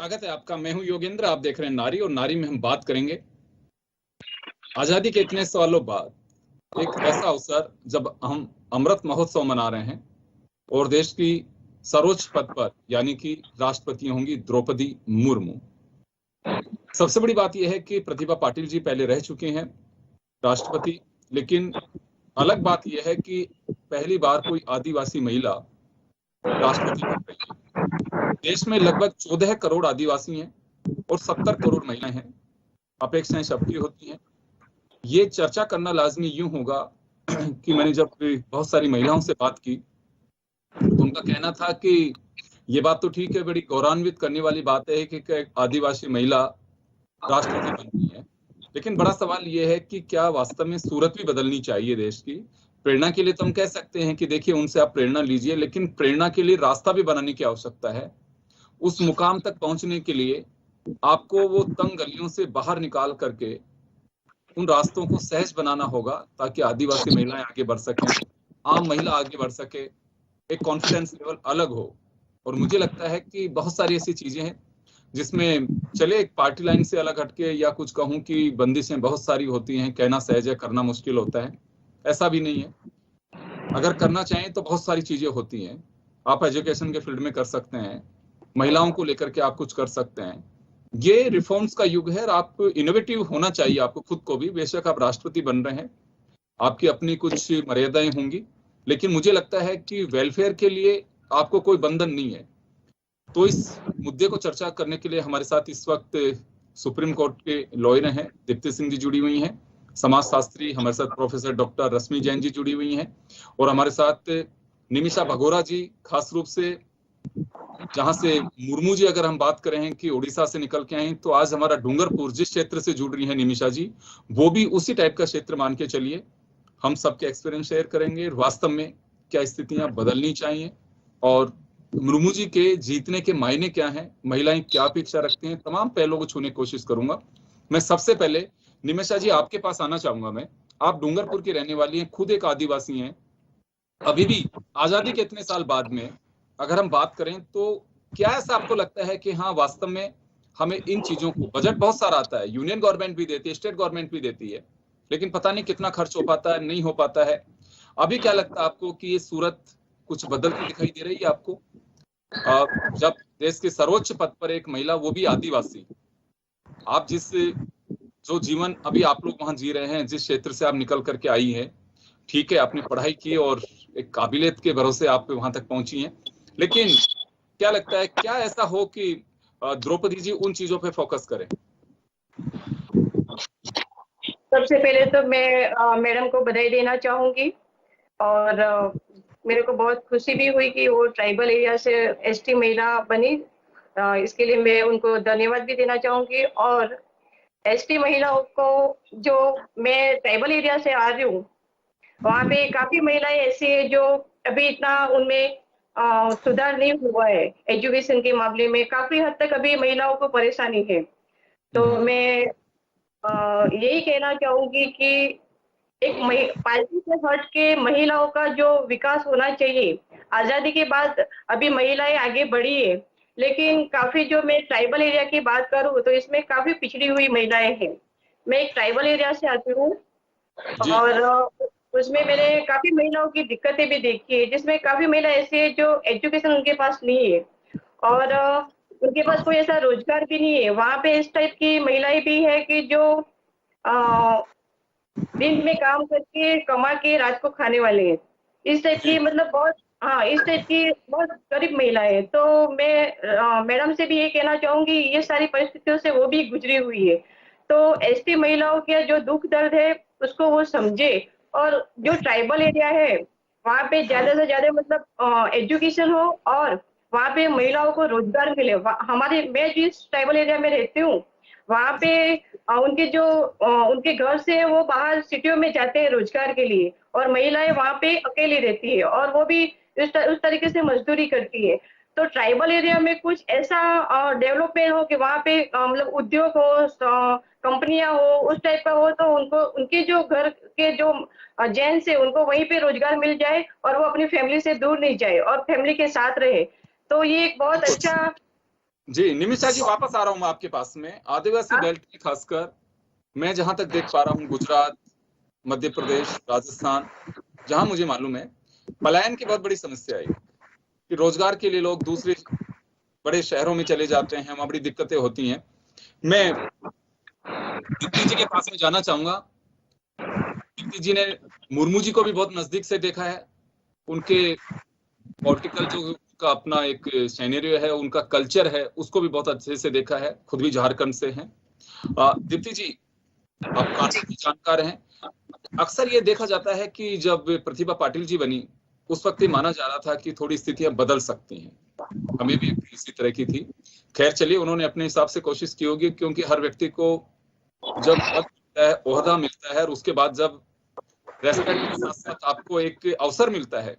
स्वागत है आपका। मैं हूं योगेंद्र, आप देख रहे हैं नारी, और नारी में हम बात करेंगे आजादी के इतने सालों बाद एक ऐसा अवसर जब हम अमृत महोत्सव मना रहे हैं और देश की सर्वोच्च पद पर यानी कि राष्ट्रपति होंगी द्रौपदी मुर्मू। सबसे बड़ी बात यह है कि प्रतिभा पाटिल जी पहले रह चुके हैं राष्ट्रपति, लेकिन अलग बात यह है कि पहली बार कोई आदिवासी महिला राष्ट्रपति बन रही है। देश में लगभग 14 करोड़ आदिवासी हैं और 70 करोड़ महिलाएं हैं। अपेक्षाएं सबकी होती हैं। ये चर्चा करना लाजमी यूं होगा कि मैंने जब बहुत सारी महिलाओं से बात की तो उनका कहना था कि ये बात तो ठीक है, बड़ी गौरवान्वित करने वाली बात है कि आदिवासी महिला राष्ट्रपति बनती है, लेकिन बड़ा सवाल ये है कि क्या वास्तव में सूरत भी बदलनी चाहिए देश की। प्रेरणा के लिए तो हम कह सकते हैं कि देखिए उनसे आप प्रेरणा लीजिए, लेकिन प्रेरणा के लिए रास्ता भी बनाने की आवश्यकता है। उस मुकाम तक पहुंचने के लिए आपको वो तंग गलियों से बाहर निकाल करके उन रास्तों को सहज बनाना होगा ताकि आदिवासी महिलाएं आगे बढ़ सकें, आम महिला आगे बढ़ सके, एक कॉन्फिडेंस लेवल अलग हो। और मुझे लगता है कि बहुत सारी ऐसी चीजें हैं जिसमें चले एक पार्टी लाइन से अलग हटके, या कुछ कहूं कि बंदिशें बहुत सारी होती हैं, कहना सहज है करना मुश्किल होता है, ऐसा भी नहीं है। अगर करना चाहें तो बहुत सारी चीजें होती हैं। आप एजुकेशन के फील्ड में कर सकते हैं, महिलाओं को लेकर के आप कुछ कर सकते हैं। ये रिफॉर्म्स का युग है और आप इनोवेटिव होना चाहिए आपको खुद को भी। बेशक आप राष्ट्रपति बन रहे हैं, आपकी अपनी कुछ मर्यादाएं होंगी, लेकिन मुझे लगता है कि वेलफेयर के लिए आपको कोई बंधन नहीं है। तो इस मुद्दे को चर्चा करने के लिए हमारे साथ इस वक्त सुप्रीम कोर्ट के लॉयर हैं दीप्ति सिंह जी जुड़ी हुई हैं, समाजशास्त्री हमारे साथ प्रोफेसर डॉक्टर रश्मि जैन जी जुड़ी हुई हैं, और हमारे साथ निमिषा भगोरा जी, खास रूप से जहां से मुर्मू जी अगर हम बात करें कि उड़ीसा से निकल के आए, तो आज हमारा डूंगरपुर जिस क्षेत्र से जुड़ रही है निमिषा जी, वो भी उसी टाइप का क्षेत्र मान के चलिए। हम सबके एक्सपीरियंस शेयर करेंगे, वास्तव में क्या स्थितियां बदलनी चाहिए और मुर्मू जी के जीतने के मायने क्या हैं, महिलाएं क्या अपेक्षा रखती हैं, तमाम पहलुओं को छूने की कोशिश करूंगा। मैं सबसे पहले निमिषा जी आपके पास आना चाहूंगा। मैं, आप डूंगरपुर की रहने वाली हैं, खुद एक आदिवासी हैं। अभी भी आजादी के इतने साल बाद में अगर हम बात करें तो क्या ऐसा आपको लगता है कि हाँ वास्तव में हमें इन चीजों को, बजट बहुत सारा आता है, यूनियन गवर्नमेंट भी देती है, स्टेट गवर्नमेंट भी देती है, लेकिन पता नहीं कितना खर्च हो पाता है, नहीं हो पाता है। अभी क्या लगता है आपको कि ये सूरत कुछ बदलती दिखाई दे रही है आपको, जब देश के सर्वोच्च पद पर एक महिला, वो भी आदिवासी, आप जो जीवन अभी आप लोग वहां जी रहे हैं, जिस क्षेत्र से आप निकल करके आई हैं, ठीक है आपने पढ़ाई की और एक काबिलियत के भरोसे आप वहां तक पहुंची हैं, लेकिन क्या लगता है क्या ऐसा हो कि द्रौपदी जी उन चीजों पे फोकस करें? सबसे पहले तो मैं मैडम को बधाई देना चाहूंगी, और मेरे को बहुत खुशी भी हुई कि वो ट्राइबल एरिया से एसटी महिला बनी। इसके लिए मैं उनको धन्यवाद भी देना चाहूंगी। और एसटी महिलाओं को, जो मैं ट्राइबल एरिया से आ रही हूँ, वहाँ पे काफी महिलाएं ऐसी है जो अभी इतना उनमें सुधार नहीं हुआ है। एजुकेशन के मामले में काफी हद तक अभी महिलाओं को परेशानी है। तो मैं यही कहना चाहूंगी कि एक पार्टी से हट के महिलाओं का जो विकास होना चाहिए। आजादी के बाद अभी महिलाएं आगे बढ़ी है, लेकिन काफी, जो मैं ट्राइबल एरिया की बात करूँ तो इसमें काफी पिछड़ी हुई महिलाएं हैं। मैं एक ट्राइबल एरिया से आती हूँ और उसमें मैंने काफी महिलाओं की दिक्कतें भी देखी है, जिसमें काफी महिला ऐसी है जो एजुकेशन उनके पास नहीं है और उनके पास कोई ऐसा रोजगार भी नहीं है। वहाँ पे इस टाइप की महिलाएं भी है कि जो दिन में काम करके कमा के रात को खाने वाले हैं। इस टाइप की, मतलब बहुत, हाँ, इस टाइप की बहुत गरीब महिलाएं है। तो मैं मैडम से भी ये कहना चाहूंगी, ये सारी परिस्थितियों से वो भी गुजरी हुई है, तो एसटी महिलाओं के जो दुख दर्द है उसको वो समझे। और जो ट्राइबल एरिया है वहाँ पे ज्यादा से ज्यादा मतलब एजुकेशन हो और वहाँ पे महिलाओं को रोजगार मिले। हमारे, मैं जिस ट्राइबल एरिया में रहती हूँ वहाँ पे उनके जो उनके घर से वो बाहर सिटियों में जाते हैं रोजगार के लिए, और महिलाएं वहाँ पे अकेली रहती है और वो भी उस तरीके से मजदूरी करती है। तो ट्राइबल एरिया में कुछ ऐसा डेवलपमेंट हो कि वहाँ पे मतलब उद्योग हो, कंपनियां हो, उस टाइप का हो, तो उनको, उनके जो घर के जो जेंट्स है उनको वहीं पे रोजगार मिल जाए और वो अपनी फैमिली से दूर नहीं जाए और फैमिली के साथ रहे। तो ये एक बहुत अच्छा जी निमिषा जी, वापस आ रहा हूँ मैं आपके पास में। आदिवासी बेल्ट में खासकर मैं जहां तक देख पा रहा हूँ, गुजरात, मध्य प्रदेश, राजस्थान, जहां मुझे मालूम है, पलायन की बहुत बड़ी समस्या है कि रोजगार के लिए लोग दूसरे बड़े शहरों में चले जाते हैं, वहां बड़ी दिक्कतें होती हैं। मैं दीप्ति जी के पास में जाना चाहूंगा। दीप्ति जी ने मुर्मू जी को भी बहुत नजदीक से देखा है, उनके पॉलिटिकल जो का अपना एक सिनेरियो है, उनका कल्चर है, उसको भी बहुत अच्छे से देखा है, खुद भी झारखंड से हैं। दीप्ति जी, आप कानून की जानकार हैं। अक्सर ये देखा जाता है कि जब प्रतिभा पाटिल जी बनी, उस वक्त ये माना जा रहा था कि थोड़ी स्थितियां बदल सकती हैं, हमें भी इसी तरह की थी। खैर चलिए, उन्होंने अपने हिसाब से कोशिश की होगी, क्योंकि हर व्यक्ति को जब पद मिलता है, ओहदा मिलता है, और उसके बाद जब रेस्पेक्ट के साथ साथ आपको एक अवसर मिलता है,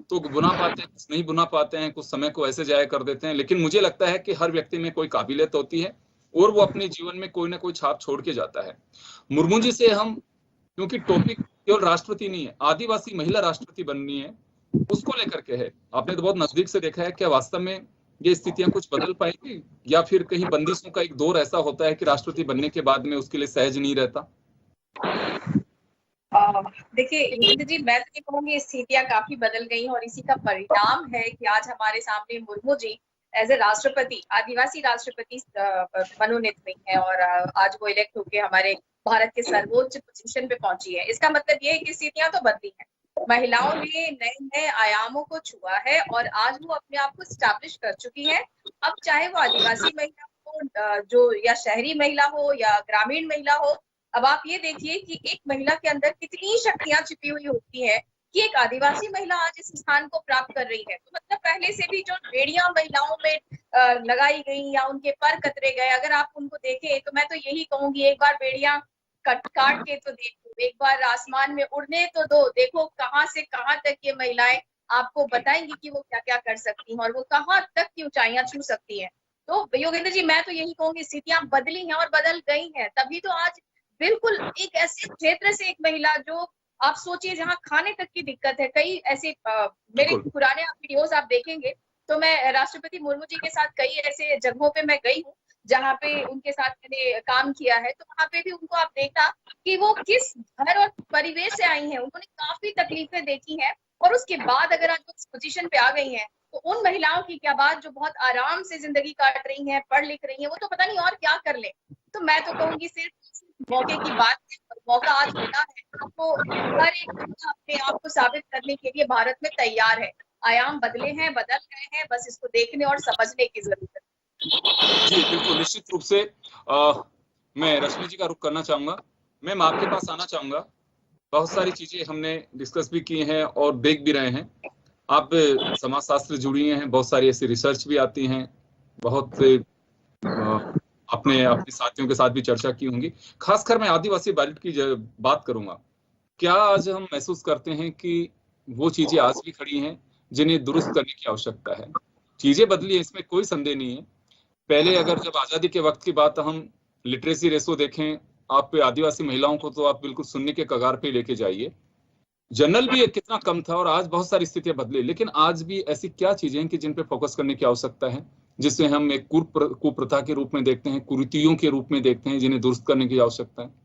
तो बुना पाते हैं, कुछ नहीं बुना पाते हैं, कुछ समय को ऐसे जाया कर देते हैं। लेकिन मुझे लगता है कि हर व्यक्ति में कोई काबिलियत होती है और वो अपने जीवन में कोई ना कोई छाप छोड़ के जाता है। मुर्मू जी से हम, क्योंकि टॉपिक केवल राष्ट्रपति नहीं है, आदिवासी महिला राष्ट्रपति बननी है, उसको लेकर के है। आपने तो बहुत नजदीक से देखा है, क्या वास्तव में ये स्थितियां कुछ बदल पाएंगी, या फिर कहीं बंदिशों का एक दौर ऐसा होता है कि राष्ट्रपति बनने के बाद में उसके लिए सहज नहीं रहता? देखिए योगेंद्र जी, मैं तो ये कहूंगी स्थितियां काफी बदल गई और इसी का परिणाम है कि आज हमारे सामने मुर्मू जी एज ए राष्ट्रपति, आदिवासी राष्ट्रपति मनोनीत हुई है और आज वो इलेक्ट होके हमारे भारत के सर्वोच्च पोजीशन पे पहुंची है। इसका मतलब ये है कि स्थितियां तो बदली हैं, महिलाओं ने नए नए आयामों को छुआ है और आज वो अपने आप को स्टैब्लिश कर चुकी है। अब चाहे वो आदिवासी महिला हो, जो या शहरी महिला हो या ग्रामीण महिला हो, अब आप ये देखिए कि एक महिला के अंदर कितनी शक्तियां छिपी हुई होती है कि एक आदिवासी महिला आज इस स्थान को प्राप्त कर रही है। तो मतलब पहले से भी जो बेड़ियां महिलाओं में लगाई गई या उनके पर कतरे गए, अगर आप उनको देखें तो मैं तो यही कहूंगी, एक बार बेड़ियां काट के तो देखो, एक बार आसमान में उड़ने तो दो, देखो कहाँ से कहाँ तक ये महिलाएं आपको बताएंगी कि वो क्या क्या कर सकती हैं और वो कहाँ तक की ऊंचाइयां छू सकती हैं। तो योगेंद्र जी, मैं तो यही कहूंगी स्थितियां बदली हैं और बदल गई हैं, तभी तो आज बिल्कुल एक ऐसे क्षेत्र से एक महिला, जो आप सोचिए जहाँ खाने तक की दिक्कत है, कई ऐसे मेरे पुराने वीडियोस आप देखेंगे तो मैं राष्ट्रपति मुर्मू जी के साथ कई ऐसे जगहों पे मैं गई हूँ जहाँ पे उनके साथ मैंने काम किया है, तो वहां पे भी उनको आप देखा कि वो किस घर और परिवेश से आई हैं, उन्होंने काफी तकलीफें देखी हैं और उसके बाद अगर आज उस पोजीशन पे आ गई हैं, तो उन महिलाओं की क्या बात जो बहुत आराम से जिंदगी काट रही हैं, पढ़ लिख रही हैं, वो तो पता नहीं और क्या कर ले। तो मैं तो कहूंगी सिर्फ मौके की बात है, मौका आज मिला है, आपको हर एक अपने आप को साबित करने के लिए भारत में तैयार है। आयाम बदले हैं, बदल गए हैं, बस इसको देखने और समझने की जरूरत है। जी बिल्कुल, निश्चित रूप से मैं रश्मि जी का रुख करना चाहूंगा। मैम, आपके पास आना चाहूंगा। बहुत सारी चीजें हमने डिस्कस भी की हैं और देख भी रहे हैं। आप समाजशास्त्र जुड़ी हैं, बहुत सारी ऐसी रिसर्च भी आती हैं, बहुत अपने साथियों के साथ भी चर्चा की होंगी। खासकर मैं आदिवासी बेल्ट की बात करूंगा। क्या आज हम महसूस करते हैं कि वो चीजें आज भी खड़ी हैं जिन्हें दुरुस्त करने की आवश्यकता है? चीजें बदली है, इसमें कोई संदेह नहीं है। पहले अगर जब आजादी के वक्त की बात हम लिटरेसी रेशो देखें, आप आदिवासी महिलाओं को तो आप बिल्कुल सुनने के कगार पे लेके जाइए। जनरल भी कितना कम था और आज बहुत सारी स्थितियां बदली। लेकिन आज भी ऐसी क्या चीजें हैं कि जिन पे फोकस करने की आवश्यकता है, जिसे हम एक कुप्रथा के रूप में देखते हैं, कुरीतियों के रूप में देखते हैं, जिन्हें दुरुस्त करने की आवश्यकता है?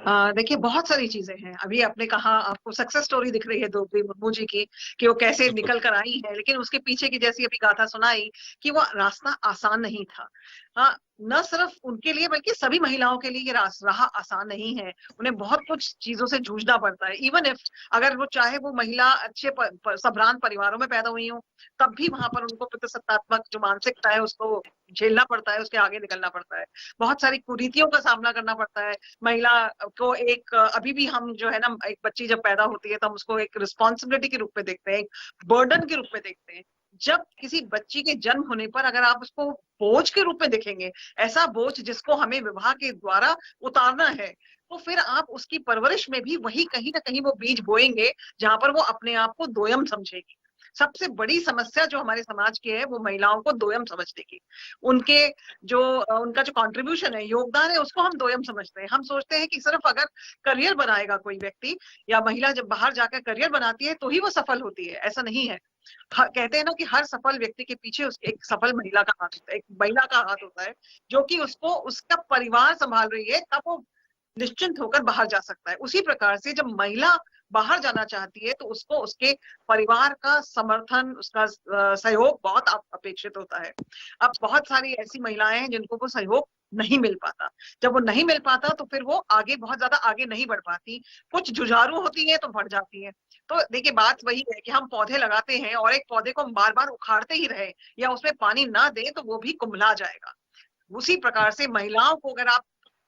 देखिए, बहुत सारी चीजें हैं। अभी आपने कहा आपको सक्सेस स्टोरी दिख रही है द्रौपदी मुर्मू जी की कि वो कैसे निकल कर आई है, लेकिन उसके पीछे की जैसी अभी गाथा सुनाई कि वो रास्ता आसान नहीं था। हाँ, न सिर्फ उनके लिए बल्कि सभी महिलाओं के लिए ये राह आसान नहीं है। उन्हें बहुत कुछ चीजों से जूझना पड़ता है। इवन इफ अगर वो चाहे वो महिला अच्छे संभ्रांत परिवारों में पैदा हुई हो, तब भी वहां पर उनको पितृसत्तात्मक जो मानसिकता है उसको झेलना पड़ता है, उसके आगे निकलना पड़ता है। बहुत सारी कुरीतियों का सामना करना पड़ता है। महिला को एक अभी भी हम जो है ना, एक बच्ची जब पैदा होती है तो हम उसको एक रिस्पॉन्सिबिलिटी के रूप में देखते हैं, एक बर्डन के रूप में देखते हैं। जब किसी बच्ची के जन्म होने पर अगर आप उसको बोझ के रूप में देखेंगे, ऐसा बोझ जिसको हमें विवाह के द्वारा उतारना है, तो फिर आप उसकी परवरिश में भी वही कहीं ना कहीं वो बीज बोएंगे जहां पर वो अपने आप को दोयम समझेगी। सबसे बड़ी समस्या जो हमारे समाज की है वो महिलाओं को दोयम समझने की। उनके जो उनका जो कंट्रीब्यूशन है, योगदान है, उसको हम दोयम समझते हैं। हम सोचते हैं कि सिर्फ अगर करियर बनाएगा कोई व्यक्ति या महिला जब बाहर जाकर करियर बनाती है तो ही वो सफल होती है, ऐसा नहीं है। कहते हैं ना कि हर सफल व्यक्ति के पीछे एक सफल महिला का हाथ होता है, एक महिला का हाथ होता है जो कि उसको उसका परिवार संभाल रही है, तब वो निश्चिंत होकर बाहर जा सकता है। उसी प्रकार से जब महिला बाहर जाना चाहती है तो उसको उसके परिवार का समर्थन, उसका सहयोग बहुत अपेक्षित होता है। अब बहुत सारी ऐसी महिलाएं हैं जिनको वो सहयोग नहीं मिल पाता। जब वो नहीं मिल पाता तो फिर वो आगे बहुत ज्यादा आगे नहीं बढ़ पाती। कुछ जुझारू होती है तो बढ़ जाती है। तो देखिए बात वही है कि हम पौधे लगाते हैं और एक पौधे को बार बार उखाड़ते ही रहे या उसमें पानी ना दें तो वो भी कुम्हला जाएगा। उसी प्रकार से महिलाओं को अगर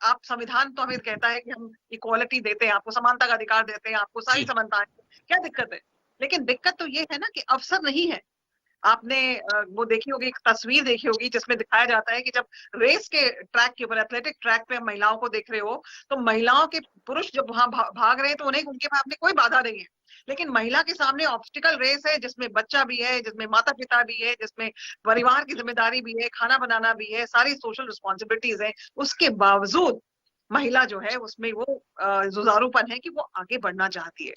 आप संविधान तो हमें कहता है कि हम इक्वालिटी देते हैं, आपको समानता का अधिकार देते हैं, आपको सारी समानताएं, क्या दिक्कत है? लेकिन दिक्कत तो ये है ना कि अवसर नहीं है। आपने वो देखी होगी, एक तस्वीर देखी होगी जिसमें दिखाया जाता है कि जब रेस के ट्रैक के ऊपर, एथलेटिक ट्रैक पे महिलाओं को देख रहे हो तो महिलाओं के पुरुष जब वहां भाग रहे हैं तो उन्हें उनके सामने कोई बाधा नहीं है, लेकिन महिला के सामने ऑब्स्टिकल रेस है जिसमें बच्चा भी है, जिसमें माता पिता भी है, जिसमें परिवार की जिम्मेदारी भी है, खाना बनाना भी है, सारी सोशल रिस्पॉन्सिबिलिटीज है। उसके बावजूद महिला जो है उसमें वो जुझारूपन है कि वो आगे बढ़ना चाहती है।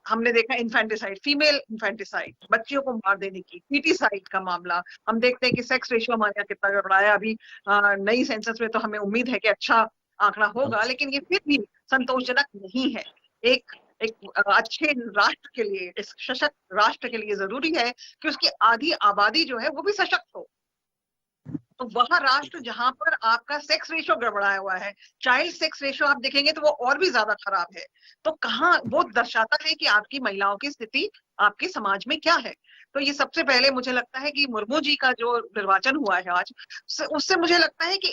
हमने देखा इन्फेंटिसाइड, फीमेल इन्फेंटिसाइड, बच्चियों को मार देने की, फीटिसाइड का मामला। हम देखते हैं कि सेक्स रेशियो हमारे यहाँ कितना गड़बड़ा है। अभी नई सेंसस में तो हमें उम्मीद है कि अच्छा आंकड़ा होगा, लेकिन ये फिर भी संतोषजनक नहीं है। एक अच्छे राष्ट्र के लिए, इस सशक्त राष्ट्र के लिए जरूरी है कि उसकी आधी आबादी जो है वो भी सशक्त हो। तो वह राष्ट्र जहां पर आपका सेक्स रेशियो गड़बड़ाया हुआ है, चाइल्ड सेक्स रेशियो आप देखेंगे तो वो और भी ज्यादा खराब है, तो कहाँ वो दर्शाता है कि आपकी महिलाओं की स्थिति आपके समाज में क्या है। तो ये सबसे पहले मुझे लगता है कि मुर्मू जी का जो निर्वाचन हुआ है आज, उससे मुझे लगता है कि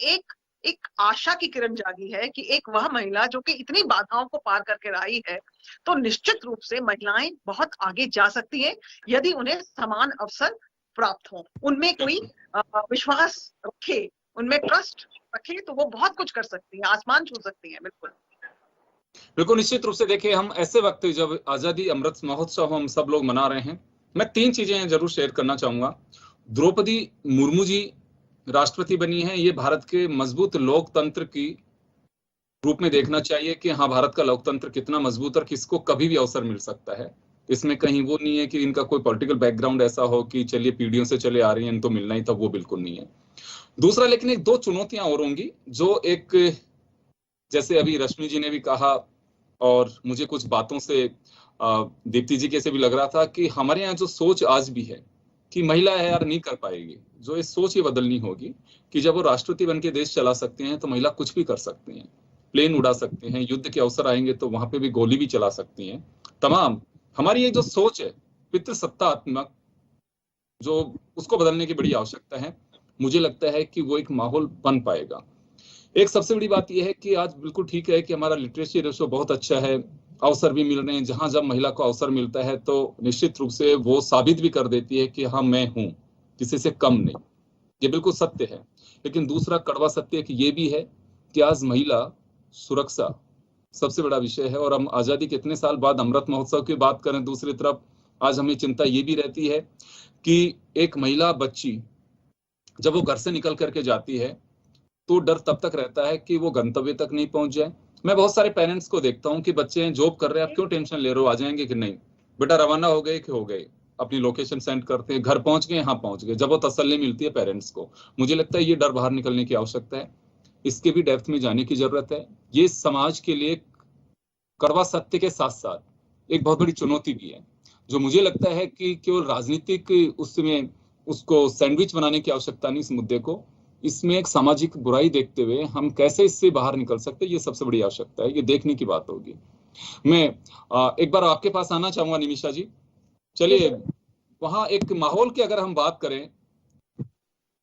एक आशा की किरण जागी है कि एक वह महिला जो कि इतनी बाधाओं को पार करके आई है, तो निश्चित रूप से महिलाएं बहुत आगे जा सकती हैं यदि उन्हें समान अवसर प्राप्त हो, उनमें कोई विश्वास रखे, उनमें ट्रस्ट रखे, तो वो बहुत कुछ कर सकती है, आसमान छू सकती है। बिल्कुल निश्चित रूप से। देखिए हम ऐसे वक्त जब आजादी अमृत महोत्सव हम सब लोग मना रहे हैं, मैं 3 चीजें जरूर शेयर करना चाहूंगा। द्रौपदी मुर्मू जी राष्ट्रपति बनी है, ये भारत के मजबूत लोकतंत्र की रूप में देखना चाहिए कि हाँ भारत का लोकतंत्र कितना मजबूत और किसको कभी भी अवसर मिल सकता है। इसमें कहीं वो नहीं है कि इनका कोई पॉलिटिकल बैकग्राउंड ऐसा हो कि चलिए पीढ़ियों से चले आ रही है, इनको मिलना ही था, वो बिल्कुल नहीं है। दूसरा, लेकिन एक 2 चुनौतियां और होंगी जो एक, जैसे अभी रश्मि जी ने भी कहा और मुझे कुछ बातों से दीप्ति जी के से भी लग रहा था कि हमारे यहाँ जो सोच आज भी है कि महिला है यार नहीं कर पाएगी, जो ये सोच ये बदलनी होगी कि जब वो राष्ट्रपति बन के देश चला सकते हैं तो महिला कुछ भी कर सकती हैं, प्लेन उड़ा सकते हैं, युद्ध के अवसर आएंगे तो वहां पे भी गोली भी चला सकती हैं। तमाम हमारी ये जो सोच है पितृसत्तात्मक, जो उसको बदलने की बड़ी आवश्यकता है। मुझे लगता है कि वो एक माहौल बन पाएगा। एक सबसे बड़ी बात यह है कि आज बिल्कुल ठीक है कि हमारा लिटरेसी रेशो बहुत अच्छा है, अवसर भी मिल रहे हैं। जहां जब महिला को अवसर मिलता है तो निश्चित रूप से वो साबित भी कर देती है कि हाँ मैं हूं, किसी से कम नहीं। ये बिल्कुल सत्य है। लेकिन दूसरा कड़वा सत्य ये भी है कि आज महिला सुरक्षा सबसे बड़ा विषय है। और हम आजादी के इतने साल बाद अमृत महोत्सव की बात करें, दूसरी तरफ आज हमें चिंता ये भी रहती है कि एक महिला बच्ची जब वो घर से निकल करके जाती है तो डर तब तक रहता है कि वो गंतव्य तक नहीं पहुंच जाए। मैं बहुत सारे पेरेंट्स को देखता हूँ कि बच्चे जॉब कर रहे हैं, आप क्यों टेंशन ले रहे हो, आ जाएंगे कि नहीं, बेटा रवाना हो गए कि हो गए, अपनी लोकेशन सेंड करते हैं, घर पहुंच गए, हाँ पहुंच गए। जब वो तसल्ली मिलती है पेरेंट्स को, मुझे लगता है ये डर बाहर निकलने की आवश्यकता है, इसके भी डेप्थ में जाने की जरूरत है। ये समाज के लिए कड़वा सत्य के साथ साथ एक बहुत बड़ी चुनौती भी है, जो मुझे लगता है कि केवल राजनीतिक उसमें उसको सैंडविच बनाने की आवश्यकता नहीं इस मुद्दे को, इसमें एक सामाजिक बुराई देखते हुए हम कैसे इससे बाहर निकल सकते हैं, ये सबसे बड़ी आवश्यकता है, ये देखने की बात होगी। मैं एक बार आपके पास आना चाहूंगा निमिषा जी। चलिए वहां एक माहौल की अगर हम बात करें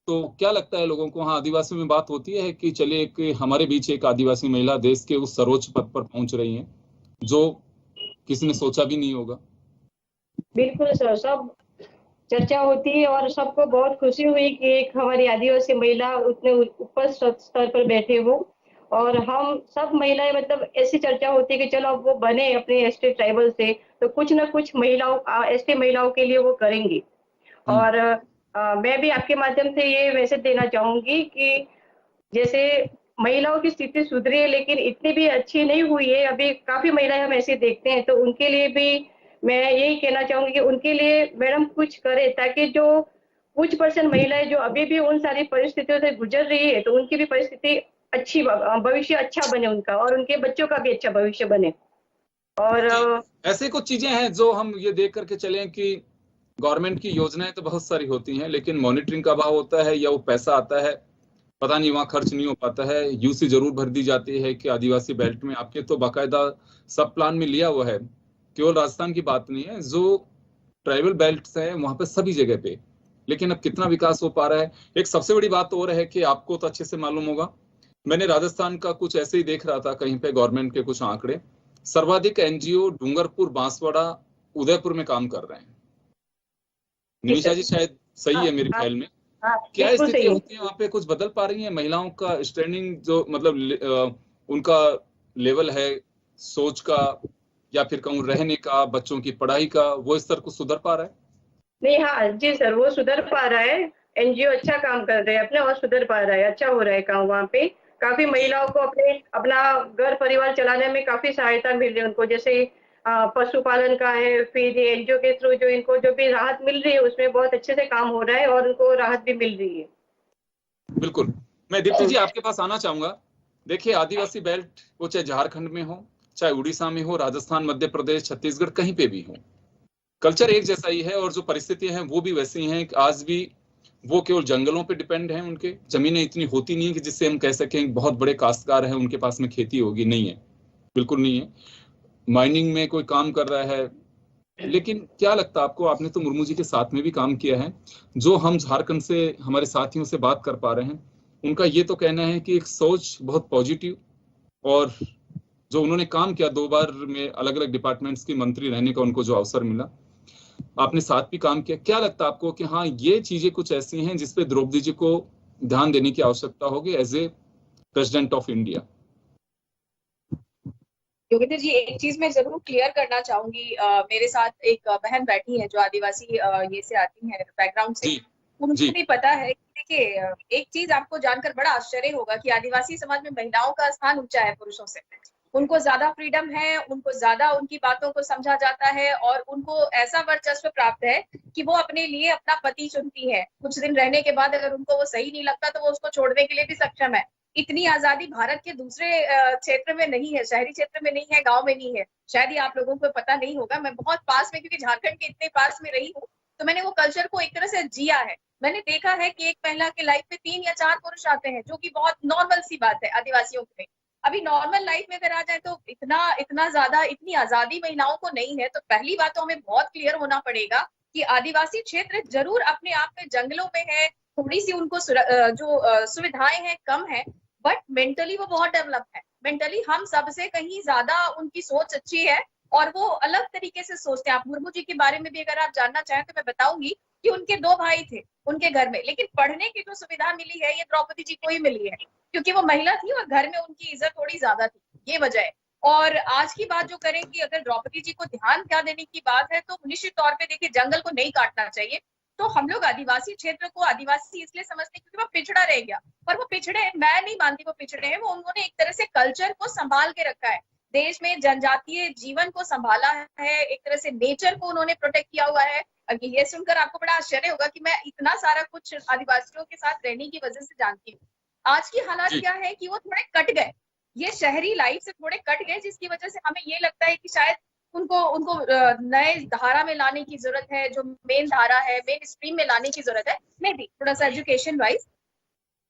तो क्या लगता है लोगों को, वहां आदिवासी में बात होती है कि चलिए एक हमारे बीच एक आदिवासी महिला देश के उस सर्वोच्च पद पर पहुंच रही है जो किसी ने सोचा भी नहीं होगा। बिल्कुल सर, सब चर्चा होती है और सबको बहुत खुशी हुई कि एक हमारी आदिवासी महिला उतने ऊपर स्तर पर बैठे हो और हम सब महिलाएं मतलब ऐसी चर्चा होती है कि चलो अब वो बने अपने एसटी ट्राइबल से, तो कुछ ना कुछ महिलाओं एसटी महिलाओं के लिए वो करेंगी। और मैं भी आपके माध्यम से ये मैसेज देना चाहूंगी कि जैसे महिलाओं की स्थिति सुधरी है लेकिन इतनी भी अच्छी नहीं हुई है, अभी काफी महिलाएं हम ऐसे देखते हैं, तो उनके लिए भी मैं यही कहना चाहूंगी कि उनके लिए मैडम कुछ करे, ताकि जो कुछ परसेंट महिलाएं जो अभी भी उन सारी परिस्थितियों से गुजर रही है, तो उनकी भी परिस्थिति अच्छी, भविष्य अच्छा बने उनका, और उनके बच्चों का भी अच्छा भविष्य बने। और ऐसे कुछ चीजें हैं जो हम ये देख करके चलें कि गवर्नमेंट की योजनाएं तो बहुत सारी होती हैं, लेकिन मॉनिटरिंग का अभाव होता है, या वो पैसा आता है पता नहीं वहां खर्च नहीं हो पाता है। यूसी जरूर भर दी जाती है कि आदिवासी बेल्ट में आपके तो बाकायदा सब प्लान में लिया हुआ है, केवल राजस्थान की बात नहीं है, जो ट्राइबल बेल्ट है वहां पे सभी जगह पे, लेकिन अब कितना विकास हो पा रहा है। एक सबसे बड़ी बात और है कि आपको तो अच्छे से मालूम होगा, मैंने राजस्थान का कुछ ऐसे ही देख रहा था कहीं पे, गवर्नमेंट के कुछ आंकड़े, सर्वाधिक एनजीओ डूंगरपुर, बांसवाड़ा, उदयपुर में काम कर रहे हैं। निमिषा जी शायद सही है मेरे ख्याल में। क्या स्थिति होती है वहाँ पे, कुछ बदल पा रही है महिलाओं का स्टैंडिंग, जो मतलब उनका लेवल है सोच का, या फिर कहूँ रहने का, बच्चों की पढ़ाई का, वो स्तर कुछ सुधर पा रहा है? नहीं, हाँ जी सर, वो सुधर पा रहा है, एनजीओ अच्छा काम कर रहे हैं अपने, और सुधर पा रहा है, अच्छा हो रहा है काम वहाँ पे। काफी महिलाओं को अपना घर परिवार चलाने में काफी सहायता मिल रही है उनको, जैसे पशुपालन का है, फिर एनजीओ के थ्रू जो इनको जो भी राहत मिल रही है उसमें बहुत अच्छे से काम हो रहा है और उनको राहत भी मिल रही है। बिल्कुल, मैं दीप्ति जी आपके पास आना चाहूंगा। देखिए, आदिवासी बेल्ट वो चाहे झारखंड में हो, चाहे उड़ीसा में हो, राजस्थान, मध्य प्रदेश, छत्तीसगढ़, कहीं पे भी हो, कल्चर एक जैसा ही है, और जो परिस्थितियां हैं वो भी वैसी हैं कि आज भी वो केवल जंगलों पे डिपेंड हैं। उनके जमीनें इतनी होती नहीं है कि जिससे हम कह सकें बहुत बड़े काश्तकार हैं उनके पास में खेती होगी, नहीं है, बिल्कुल नहीं है। माइनिंग में कोई काम कर रहा है, लेकिन क्या लगता है आपको, आपने तो मुर्मू जी के साथ में भी काम किया है, जो हम झारखंड से हमारे साथियों से बात कर पा रहे हैं, उनका ये तो कहना है कि एक सोच बहुत पॉजिटिव, और जो उन्होंने काम किया, 2 बार में अलग अलग डिपार्टमेंट्स की मंत्री रहने का उनको जो अवसर मिला, आपने साथ भी काम किया, क्या लगता है आपको कि हाँ ये चीजें कुछ ऐसी हैं जिसपे द्रौपदी जी को ध्यान देने की आवश्यकता होगी as a president of India? Yogendra ji, एक चीज मैं जरूर क्लियर करना चाहूंगी। मेरे साथ एक बहन बैठी है जो आदिवासी ये से आती है बैकग्राउंड से, उनको भी पता है कि देखिए, एक चीज आपको जानकर बड़ा आश्चर्य होगा कि आदिवासी समाज में महिलाओं का स्थान ऊंचा है पुरुषों से। उनको ज्यादा फ्रीडम है, उनको ज्यादा उनकी बातों को समझा जाता है, और उनको ऐसा वर्चस्व प्राप्त है कि वो अपने लिए अपना पति चुनती है। कुछ दिन रहने के बाद अगर उनको वो सही नहीं लगता तो वो उसको छोड़ने के लिए भी सक्षम है। इतनी आजादी भारत के दूसरे क्षेत्र में नहीं है, शहरी क्षेत्र में नहीं है, गांव में नहीं है। शायद ही आप लोगों को पता नहीं होगा, मैं बहुत पास में, क्योंकि झारखंड के इतने पास में रही हूँ, तो मैंने वो कल्चर को एक तरह से जिया है। मैंने देखा है कि एक महिला के लाइफ में 3 या 4 पुरुष आते हैं, जो कि बहुत नॉर्मल सी बात है आदिवासियों के लिए। अभी नॉर्मल लाइफ में अगर आ जाए तो इतना ज्यादा इतनी आजादी महिलाओं को नहीं है। तो पहली बात तो हमें बहुत क्लियर होना पड़ेगा कि आदिवासी क्षेत्र जरूर अपने आप में जंगलों में है, थोड़ी सी उनको जो सुविधाएं हैं कम है, बट मेंटली वो बहुत डेवलप है। मेंटली हम सबसे कहीं ज्यादा उनकी सोच अच्छी है, और वो अलग तरीके से सोचते हैं। आप मुर्मू जी के बारे में भी अगर आप जानना चाहें तो मैं बताऊंगी कि उनके 2 भाई थे उनके घर में, लेकिन पढ़ने की जो सुविधा मिली है ये द्रौपदी जी को ही मिली है, क्योंकि वो महिला थी और घर में उनकी इज्जत थोड़ी ज्यादा थी, ये वजह है। और आज की बात जो करें कि अगर द्रौपदी जी को ध्यान क्या देने की बात है, तो निश्चित तौर पे देखिए, जंगल को नहीं काटना चाहिए। तो हम लोग आदिवासी क्षेत्र को आदिवासी इसलिए समझते हैं क्योंकि वो पिछड़ा रह गया, पर वो पिछड़े, मैं नहीं मानती वो पिछड़े हैं, वो उन्होंने एक तरह से कल्चर को संभाल के रखा है, देश में जनजातीय जीवन को संभाला है, एक तरह से नेचर को उन्होंने प्रोटेक्ट किया हुआ है। ये सुनकर आपको बड़ा आश्चर्य होगा कि मैं इतना सारा कुछ आदिवासियों के साथ रहने की वजह से जानती हूँ। आज की हालात क्या है कि वो थोड़े कट गए, ये शहरी लाइफ से थोड़े कट गए, जिसकी वजह से हमें ये लगता है कि शायद उनको नए धारा में लाने की जरूरत है, जो मेन धारा है, मेन स्ट्रीम में लाने की जरूरत है। मे भी थोड़ा सा एजुकेशन वाइज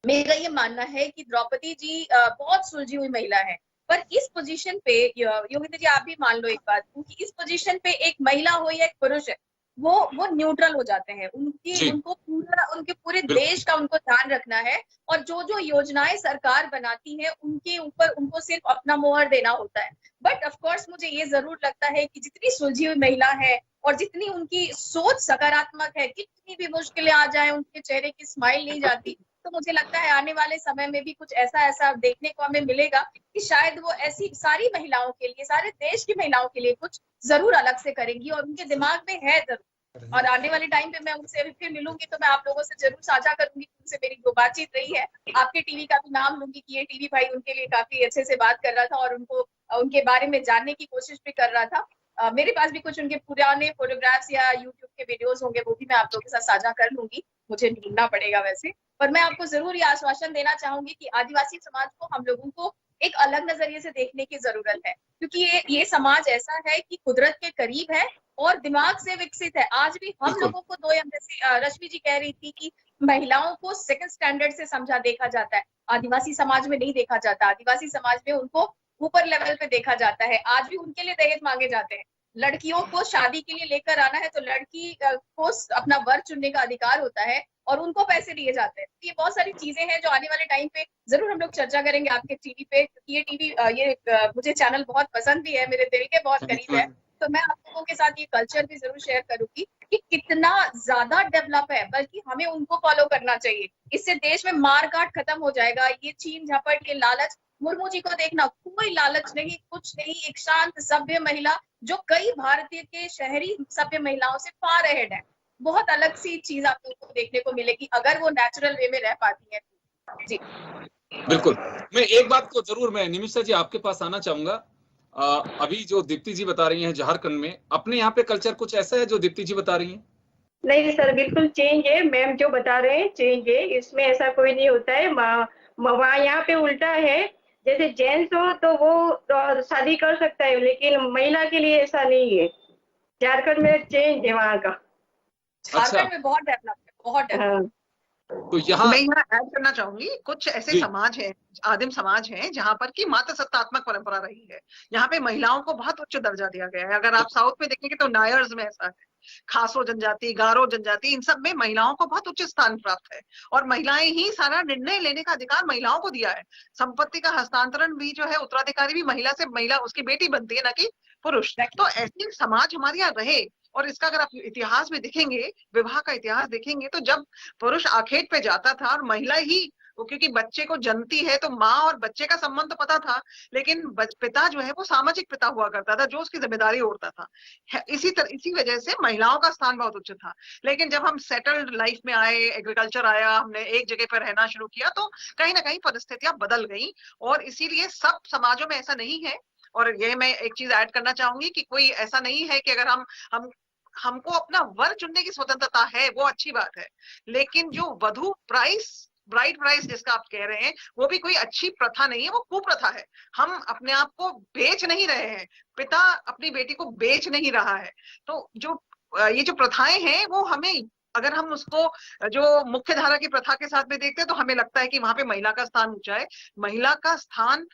मेरा ये मानना है कि द्रौपदी जी बहुत सुलझी हुई महिला है, पर इस पोजीशन पे योगेंद्र जी आप भी मान लो एक बात, क्योंकि इस पोजीशन पे एक महिला हो या एक पुरुष है, वो न्यूट्रल हो जाते हैं। उनके पूरे देश का उनको ध्यान रखना है, और जो योजनाएं सरकार बनाती है उनके ऊपर उनको सिर्फ अपना मोहर देना होता है। बट ऑफ कोर्स मुझे ये जरूर लगता है कि जितनी सुलझी हुई महिला है और जितनी उनकी सोच सकारात्मक है, कितनी भी मुश्किलें आ जाए उनके चेहरे की स्माइल नहीं जाती, तो मुझे लगता है आने वाले समय में भी कुछ ऐसा देखने को हमें मिलेगा कि शायद वो ऐसी सारी महिलाओं के लिए, सारे देश की महिलाओं के लिए कुछ जरूर अलग से करेंगी, और उनके दिमाग में है जरूर। और आने वाले टाइम पे मैं उनसे फिर मिलूंगी तो मैं आप लोगों से जरूर साझा करूंगी उनसे मेरी जो बातचीत रही है। आपके टीवी का भी नाम लूंगी कि ये टीवी भाई उनके लिए काफी अच्छे से बात कर रहा था और उनको उनके बारे में जानने की कोशिश भी कर रहा था। मेरे पास भी कुछ उनके पुराने फोटोग्राफ्स या यूट्यूब के वीडियोस होंगे, वो भी मैं आप लोगों के साथ साझा कर लूंगी, मुझे ढूंढना पड़ेगा वैसे। पर मैं आपको जरूर ये आश्वासन देना चाहूंगी कि आदिवासी समाज को हम लोगों को एक अलग नजरिए से देखने की जरूरत है, क्योंकि ये समाज ऐसा है कि कुदरत के करीब है और दिमाग से विकसित है। आज भी हम लोगों को दो, जैसे रश्मि जी कह रही थी कि महिलाओं को सेकंड स्टैंडर्ड से समझा देखा जाता है, आदिवासी समाज में नहीं देखा जाता। आदिवासी समाज में उनको ऊपर लेवल पे देखा जाता है। आज भी उनके लिए दहेज मांगे जाते हैं। लड़कियों को शादी के लिए लेकर आना है तो लड़की को अपना वर चुनने का अधिकार होता है और उनको पैसे दिए जाते हैं। ये बहुत सारी चीजें हैं जो आने वाले टाइम पे जरूर हम लोग चर्चा करेंगे आपके टीवी पे, क्योंकि ये टीवी मुझे चैनल बहुत पसंद भी है, मेरे दिल के बहुत करीब है। तो मैं आप लोगों के साथ ये कल्चर भी जरूर शेयर करूंगी कि कितना ज्यादा डेवलप है, बल्कि हमें उनको फॉलो करना चाहिए। इससे देश में मारकाट खत्म हो जाएगा। ये छीन झपट, ये लालच, मुर्मू जी को देखना, कोई लालच नहीं, कुछ नहीं, एक शांत सभ्य महिला जो कई भारतीय के शहरी सभ्य महिलाओं से फार अहेड है। बहुत अलग सी चीज आप लोगों को देखने को मिलेगी अगर वो नेचुरल वे में रह पाती है। जी बिल्कुल। मैं एक बात को जरूर, मैं निमिषा जी आपके पास आना चाहूंगा। अभी जो दीप्ति जी बता रही हैं झारखंड में, अपने यहाँ पे कल्चर कुछ ऐसा है जो दीप्ति जी बता रही हैं? नहीं सर, बिल्कुल चेंज है। मैम जो बता रहे हैं चेंज है, इसमें ऐसा कोई नहीं होता है। वहाँ यहाँ पे उल्टा है, जैसे जेंट्स हो तो वो शादी कर सकता है, लेकिन महिला के लिए ऐसा नहीं है। झारखंड में चेंज है वहाँ का। झारखंड में बहुत डेवलप है, बहुत डेवलप। तो यहाँ मैं यहाँ ऐड करना चाहूंगी, कुछ ऐसे समाज हैं, आदिम समाज हैं, जहाँ पर की मातृ सत्तात्मक परंपरा रही है। यहाँ पे महिलाओं को बहुत उच्च दर्जा दिया गया है। अगर आप साउथ में देखेंगे तो नायर्स में ऐसा है, खासो जनजाति, गारो जनजाति, इन सब में महिलाओं को बहुत उच्च स्थान प्राप्त है और महिलाएं ही सारा निर्णय लेने का अधिकार महिलाओं को दिया है। संपत्ति का हस्तांतरण भी जो है, उत्तराधिकारी भी महिला से, महिला उसकी बेटी बनती है, ना कि पुरुष। तो ऐसे समाज हमारे यहाँ रहे। और इसका अगर आप इतिहास में देखेंगे, विवाह का इतिहास देखेंगे, तो जब पुरुष आखेट पे जाता था और महिला ही, वो क्योंकि बच्चे को जन्मती है तो माँ और बच्चे का संबंध तो पता था, लेकिन पिता जो है वो सामाजिक पिता हुआ करता था जो उसकी जिम्मेदारी ओढ़ता था। इसी वजह से महिलाओं का स्थान बहुत उच्च था। लेकिन जब हम सेटल्ड लाइफ में आए, एग्रीकल्चर आया, हमने एक जगह पर रहना शुरू किया, तो कहीं ना कहीं परिस्थितियां बदल गई। और इसीलिए सब समाजों में ऐसा नहीं है। और ये मैं एक चीज ऐड करना चाहूंगी कि कोई ऐसा नहीं है कि अगर हमको अपना वर चुनने की स्वतंत्रता है, वो अच्छी बात है, लेकिन जो वधु प्राइस, ब्राइड प्राइस जिसका आप कह रहे हैं, वो भी कोई अच्छी प्रथा नहीं है, वो कुप्रथा है। हम अपने आप को बेच नहीं रहे हैं, पिता अपनी बेटी को बेच नहीं रहा है। तो जो ये जो प्रथाएं हैं, वो हमें, अगर हम उसको जो मुख्य धारा की प्रथा के साथ में देखते हैं, तो हमें लगता है कि वहां पे महिला का स्थान ऊंचा है। महिला का स्थान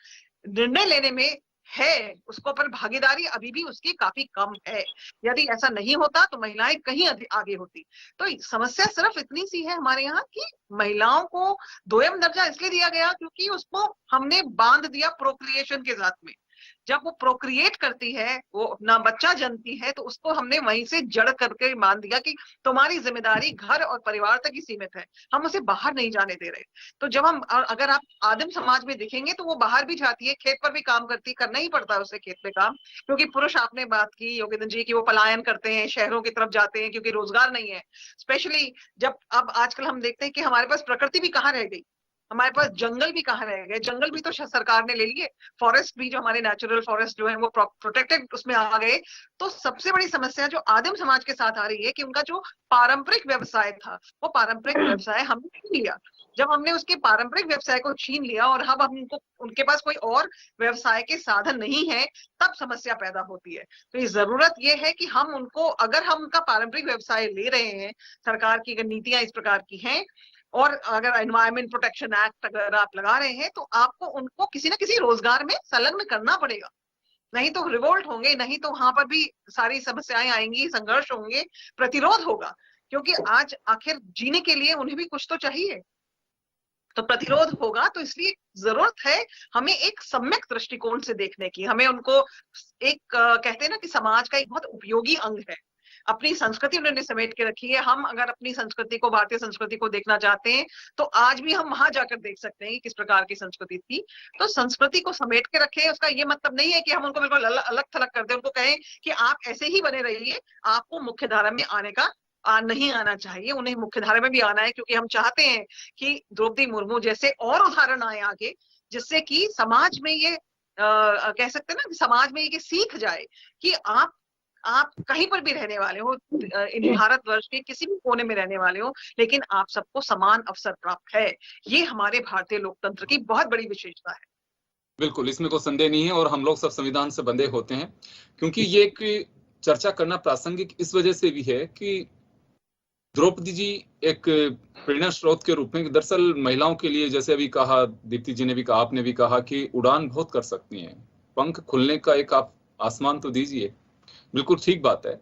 निर्णय लेने में है, उसको पर भागीदारी अभी भी उसकी काफी कम है। यदि ऐसा नहीं होता तो महिलाएं कहीं आगे होती। तो समस्या सिर्फ इतनी सी है हमारे यहाँ कि महिलाओं को दोयम दर्जा इसलिए दिया गया क्योंकि उसको हमने बांध दिया प्रोक्रिएशन के साथ में। जब वो प्रोक्रिएट करती है, वो अपना बच्चा जनती है, तो उसको हमने वहीं से जड़ करके मान दिया कि तुम्हारी जिम्मेदारी घर और परिवार तक ही सीमित है, हम उसे बाहर नहीं जाने दे रहे। तो जब हम, अगर आप आदिम समाज में देखेंगे तो वो बाहर भी जाती है, खेत पर भी काम करती है, करना ही पड़ता है उसे खेत में काम, क्योंकि पुरुष, आपने बात की योगेंद्र जी की, वो पलायन करते हैं, शहरों की तरफ जाते हैं क्योंकि रोजगार नहीं है। स्पेशली जब अब आजकल हम देखते हैं कि हमारे पास प्रकृति भी कहाँ रह गई, हमारे पास जंगल भी कहाँ रह गए। जंगल भी तो सरकार ने ले लिए, फॉरेस्ट भी, जो हमारे नेचुरल फॉरेस्ट जो है वो प्रोटेक्टेड उसमें आ गए। तो सबसे बड़ी समस्या जो आदिम समाज के साथ आ रही है कि उनका जो पारंपरिक व्यवसाय था, वो पारंपरिक व्यवसाय हमने छीन लिया। जब हमने उसके पारंपरिक व्यवसाय को छीन लिया और अब हम उनके पास कोई और व्यवसाय के साधन नहीं है, तब समस्या पैदा होती है। तो ये जरूरत ये है कि हम उनको, अगर हम उनका पारंपरिक व्यवसाय ले रहे हैं, सरकार की अगर नीतियां इस प्रकार की हैं, और अगर एनवायरमेंट प्रोटेक्शन एक्ट अगर आप लगा रहे हैं, तो आपको उनको किसी न किसी रोजगार में संलग्न करना पड़ेगा, नहीं तो रिवोल्ट होंगे, नहीं तो वहां पर भी सारी समस्याएं आएंगी, संघर्ष होंगे, प्रतिरोध होगा। क्योंकि आज आखिर जीने के लिए उन्हें भी कुछ तो चाहिए, तो प्रतिरोध होगा। तो इसलिए जरूरत है हमें एक सम्यक दृष्टिकोण से देखने की। हमें उनको एक कहते हैं ना कि समाज का एक बहुत उपयोगी अंग है, अपनी संस्कृति उन्होंने समेट के रखी है। हम अगर अपनी संस्कृति को, भारतीय संस्कृति को देखना चाहते हैं तो आज भी हम वहां जाकर देख सकते हैं कि किस प्रकार की संस्कृति थी। तो संस्कृति को समेट के रखें, उसका ये मतलब नहीं है कि हम उनको बिल्कुल अलग थलग कर दें, उनको कहें कि आप ऐसे ही बने रहिए, आपको मुख्य धारा में आने का नहीं आना चाहिए। उन्हें मुख्यधारा में भी आना है, क्योंकि हम चाहते हैं कि द्रौपदी मुर्मू जैसे और उदाहरण आए आगे, जिससे कि समाज में ये कह सकते हैं ना, समाज में ये सीख जाए कि आप कहीं पर भी रहने वाले हो, इन भारतवर्ष के किसी भी कोने में रहने वाले हो, लेकिन आप सबको समान अवसर प्राप्त है। ये हमारे भारतीय लोकतंत्र की बहुत बड़ी विशेषता है। बिल्कुल, इसमें कोई संदेह नहीं है। और हम लोग सब संविधान से बंधे होते हैं, क्योंकि ये एक चर्चा करना प्रासंगिक इस वजह से भी है कि द्रौपदी जी एक प्रेरणा स्रोत के रूप में, दरअसल महिलाओं के लिए, जैसे अभी कहा दीप्ति जी ने भी कहा, आपने भी कहा कि उड़ान बहुत कर सकती हैं, पंख खुलने का एक आप आसमान तो दीजिए। बिल्कुल ठीक बात है।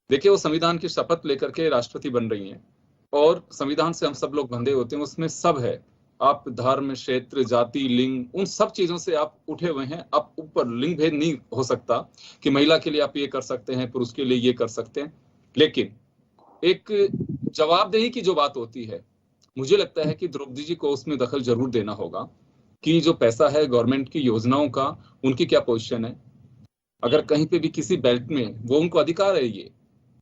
देखिए, वो संविधान की शपथ लेकर के राष्ट्रपति बन रही हैं, और संविधान से हम सब लोग बंधे होते हैं, उसमें सब है। आप धर्म, क्षेत्र, जाति, लिंग, उन सब चीजों से आप उठे हुए हैं। आप ऊपर लिंग भेद नहीं हो सकता कि महिला के लिए आप ये कर सकते हैं, पुरुष के लिए ये कर सकते हैं। लेकिन एक जवाबदेही की जो बात होती है, मुझे लगता है कि द्रौपदी जी को उसमें दखल जरूर देना होगा कि जो पैसा है गवर्नमेंट की योजनाओं का, उनकी क्या पोजीशन है। अगर कहीं पे भी किसी बेल्ट में, वो उनको अधिकार है, ये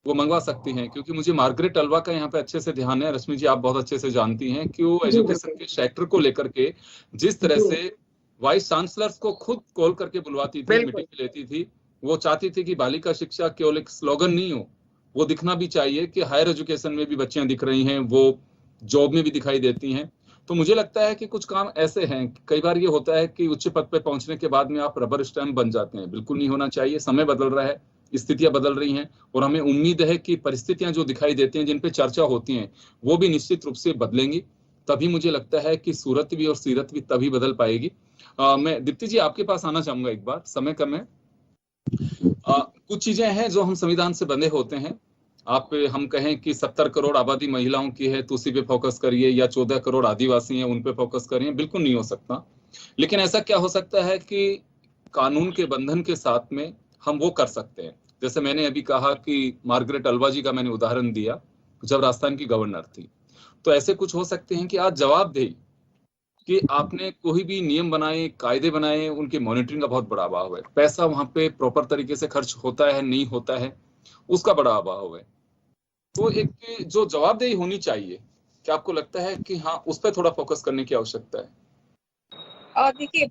वो मंगवा सकती हैं। क्योंकि मुझे मार्गरेट अल्वा का यहाँ पे अच्छे से ध्यान है, रश्मि जी आप बहुत अच्छे से जानती हैं कि वो एजुकेशन के सेक्टर को लेकर के जिस तरह से वाइस चांसलर्स को खुद कॉल करके बुलवाती थी, मीटिंग लेती थी। वो चाहती थी कि बालिका शिक्षा केवल एक स्लोगन नहीं हो, वो दिखना भी चाहिए कि हायर एजुकेशन में भी बच्चियां दिख रही हैं, वो जॉब में भी दिखाई देती हैं। तो मुझे लगता है कि कुछ काम ऐसे हैं, कई बार ये होता है कि उच्च पद पे पहुंचने के बाद में आप रबर स्टैम्प बन जाते हैं। बिल्कुल नहीं होना चाहिए। समय बदल रहा है, स्थितियां बदल रही हैं, और हमें उम्मीद है कि परिस्थितियां जो दिखाई देती हैं, जिन पे चर्चा होती हैं, वो भी निश्चित रूप से बदलेंगी। तभी मुझे लगता है कि सूरत भी और सीरत भी तभी बदल पाएगी। मैं दीप्ति जी आपके पास आना चाहूंगा एक बार, समय कम है। कुछ चीजें हैं जो हम संविधान से बंधे होते हैं। आप हम कहें कि 70 करोड़ आबादी महिलाओं की है तो उसी पे फोकस करिए, या 14 करोड़ आदिवासी हैं उन पे फोकस करिए, बिल्कुल नहीं हो सकता। लेकिन ऐसा क्या हो सकता है कि कानून के बंधन के साथ में हम वो कर सकते हैं। जैसे मैंने अभी कहा कि मार्गरेट अल्वा जी का मैंने उदाहरण दिया, जब राजस्थान की गवर्नर थी। तो ऐसे कुछ हो सकते हैं कि आज जवाबदेही कि आपने कोई भी नियम बनाए, कायदे बनाए, उनकी मॉनिटरिंग का बहुत बड़ा अभाव है। पैसा वहां पे प्रॉपर तरीके से खर्च होता है, नहीं होता है, उसका बड़ा अभाव है। तो एक जो जवाबदेही होनी चाहिए, क्या आपको लगता है कि हाँ, उस पर थोड़ा फोकस करने की आवश्यकता है? देखिए,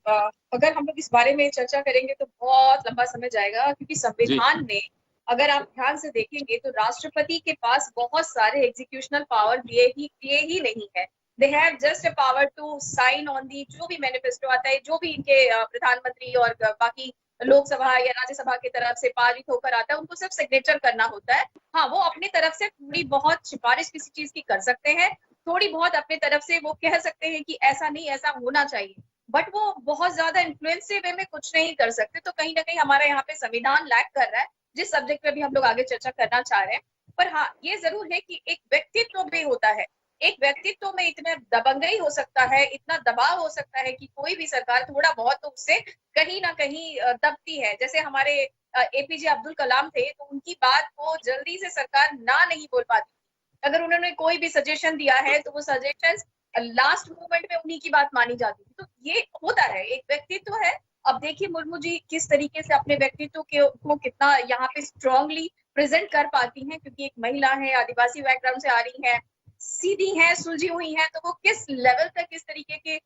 अगर हम लोग इस बारे में चर्चा करेंगे तो बहुत लंबा समय जाएगा, क्योंकि संविधान में अगर आप ध्यान से देखेंगे तो राष्ट्रपति के पास बहुत सारे एग्जीक्यूशनल पावर दिए ही नहीं है। They have just a power to sign on the, जो भी मैनिफेस्टो आता है, जो भी इनके प्रधानमंत्री और बाकी लोकसभा या राज्यसभा की तरफ से पारित होकर आता है, उनको सिर्फ सिग्नेचर करना होता है। हाँ, वो अपनी तरफ से थोड़ी बहुत सिफारिश किसी चीज की कर सकते हैं, थोड़ी बहुत अपनी तरफ से वो कह सकते हैं कि ऐसा नहीं, ऐसा होना चाहिए, बट वो बहुत ज्यादा इन्फ्लुएंसिव वे में कुछ नहीं कर सकते। तो कहीं ना कहीं हमारा यहाँ पे संविधान लैक कर रहा है, जिस सब्जेक्ट पे भी हम लोग आगे चर्चा करना चाह रहे हैं। पर हाँ, ये जरूर है कि एक व्यक्तित्व भी होता है। एक व्यक्तित्व में इतना दबंगई हो सकता है, इतना दबाव हो सकता है कि कोई भी सरकार थोड़ा बहुत तो उससे कहीं ना कहीं दबती है। जैसे हमारे एपीजे अब्दुल कलाम थे, तो उनकी बात को जल्दी से सरकार ना नहीं बोल पाती। अगर उन्होंने कोई भी सजेशन दिया है तो वो सजेशन लास्ट मोमेंट में उन्हीं की बात मानी जाती थी। तो ये होता है, एक व्यक्तित्व है। अब देखिए मुर्मू जी किस तरीके से अपने व्यक्तित्व को कितना यहाँ पे स्ट्रांगली प्रेजेंट कर पाती हैं, क्योंकि एक महिला है, आदिवासी बैकग्राउंड से आ रही है, सीधी है, सुलझी हुई है, तो वो किस लेवल तक इस तरीके के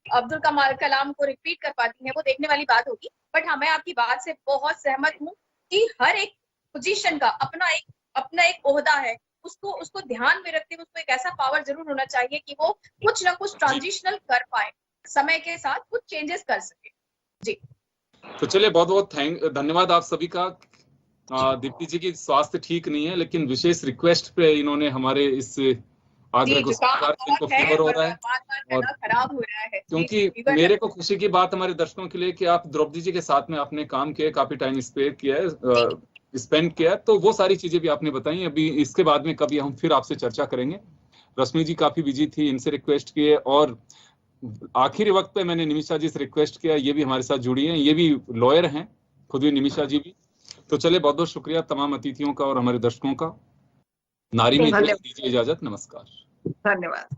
अब्दुल कलाम को रिपीट कर पाती है, वो देखने वाली बात होगी। बट हाँ, मैं आपकी बात से बहुत सहमत हूँ कि हर एक पोजीशन का अपना एक ओहदा है, उसको ध्यान में रखते हुए उसको एक ऐसा पावर जरूर होना चाहिए कि वो कुछ ना कुछ ट्रांजिशनल कर पाए, समय के साथ कुछ चेंजेस कर सके। जी, तो चलिए, बहुत बहुत धन्यवाद आप सभी का। दीप्ति जी की स्वास्थ्य ठीक नहीं है, लेकिन विशेष रिक्वेस्ट पे इन्होंने हमारे इस आग्रह को स्वीकार किया। इनको फीवर हो रहा है और खराब हो रहा है, क्योंकि मेरे को खुशी की बात हमारे दर्शकों के लिए कि आप द्रौपदी जी के साथ में आपने काम किया, काफी टाइम स्पेंड किया, तो वो सारी चीजें भी आपने बताई। अभी इसके बाद में कभी हम फिर आपसे चर्चा करेंगे। रश्मि जी काफी बिजी थी, इनसे रिक्वेस्ट किए, और आखिरी वक्त पे मैंने निमिषा जी से रिक्वेस्ट किया, ये भी हमारे साथ जुड़ी हैं, ये भी लॉयर हैं खुद भी, निमिषा जी भी। तो चलिए, बहुत बहुत शुक्रिया तमाम अतिथियों का और हमारे दर्शकों का। नारी में धन्यवाद। दीजिए इजाजत, नमस्कार। धन्यवाद।